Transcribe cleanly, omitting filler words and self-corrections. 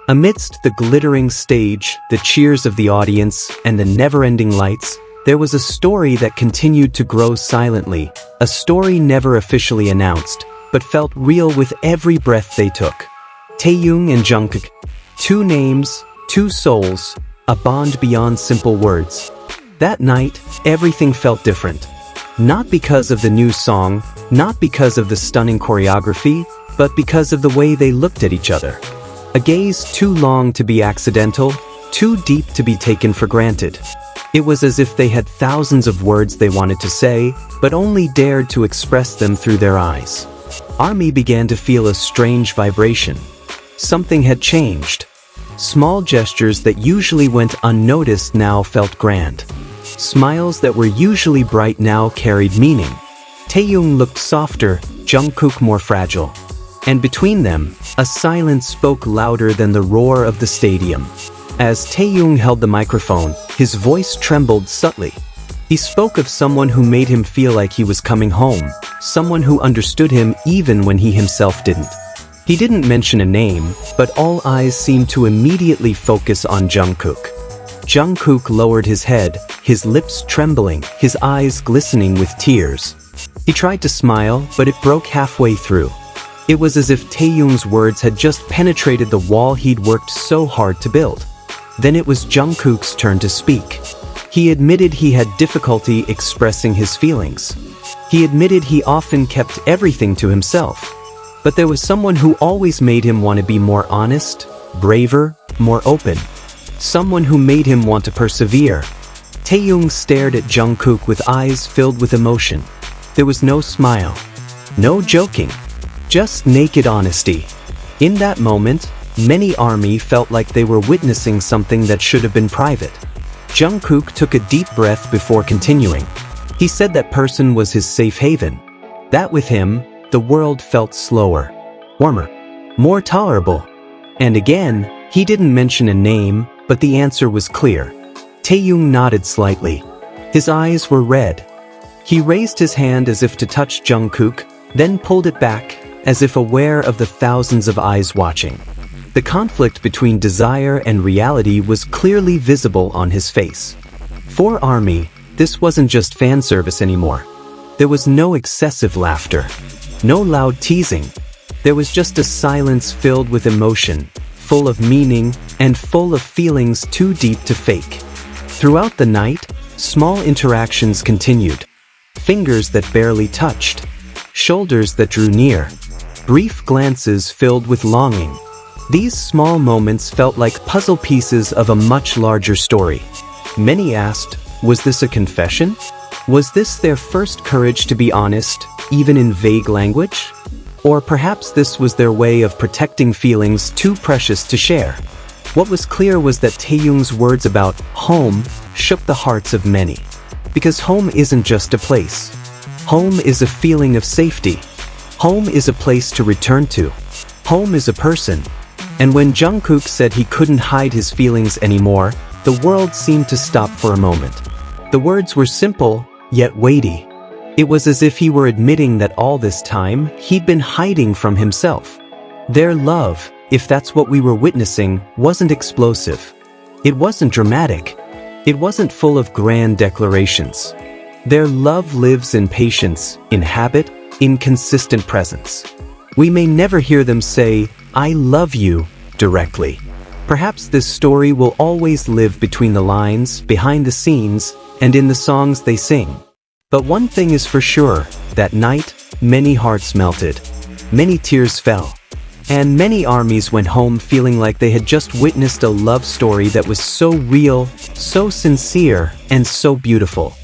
Amidst the glittering stage, the cheers of the audience, and the never-ending lights, there was a story that continued to grow silently, a story never officially announced, but felt real with every breath they took. Taehyung and Jungkook. Two names, two souls, a bond beyond simple words. That night, everything felt different. Not because of the new song, not because of the stunning choreography, but because of the way they looked at each other. A gaze too long to be accidental, too deep to be taken for granted. It was as if they had thousands of words they wanted to say, but only dared to express them through their eyes. ARMY began to feel a strange vibration. Something had changed. Small gestures that usually went unnoticed now felt grand. Smiles that were usually bright now carried meaning. Taehyung looked softer, Jungkook more fragile. And between them, a silence spoke louder than the roar of the stadium. As Taehyung held the microphone, his voice trembled subtly. He spoke of someone who made him feel like he was coming home, someone who understood him even when he himself didn't. He didn't mention a name, but all eyes seemed to immediately focus on Jungkook. Jungkook lowered his head, his lips trembling, his eyes glistening with tears. He tried to smile, but it broke halfway through. It was as if Taehyung's words had just penetrated the wall he'd worked so hard to build. Then it was Jungkook's turn to speak. He admitted he had difficulty expressing his feelings. He admitted he often kept everything to himself. But there was someone who always made him want to be more honest, braver, more open. Someone who made him want to persevere. Taehyung stared at Jungkook with eyes filled with emotion. There was no smile. No joking. Just naked honesty. In that moment, many ARMY felt like they were witnessing something that should have been private. Jungkook took a deep breath before continuing. He said that person was his safe haven. That with him, the world felt slower, warmer, more tolerable. And again, he didn't mention a name, but the answer was clear. Taehyung nodded slightly. His eyes were red. He raised his hand as if to touch Jungkook, then pulled it back, as if aware of the thousands of eyes watching. The conflict between desire and reality was clearly visible on his face. For ARMY, this wasn't just fan service anymore. There was no excessive laughter, no loud teasing. There was just a silence filled with emotion, full of meaning, and full of feelings too deep to fake. Throughout the night, small interactions continued. Fingers that barely touched, shoulders that drew near, brief glances filled with longing. These small moments felt like puzzle pieces of a much larger story. Many asked, was this a confession? Was this their first courage to be honest, even in vague language? Or perhaps this was their way of protecting feelings too precious to share. What was clear was that Taehyung's words about home shook the hearts of many. Because home isn't just a place. Home is a feeling of safety. Home is a place to return to. Home is a person. And when Jungkook said he couldn't hide his feelings anymore, the world seemed to stop for a moment. The words were simple, yet weighty. It was as if he were admitting that all this time, he'd been hiding from himself. Their love, if that's what we were witnessing, wasn't explosive. It wasn't dramatic. It wasn't full of grand declarations. Their love lives in patience, in habit, in consistent presence. We may never hear them say, "I love you," directly. Perhaps this story will always live between the lines, behind the scenes, and in the songs they sing. But one thing is for sure, that night, many hearts melted, many tears fell, and many ARMYs went home feeling like they had just witnessed a love story that was so real, so sincere, and so beautiful.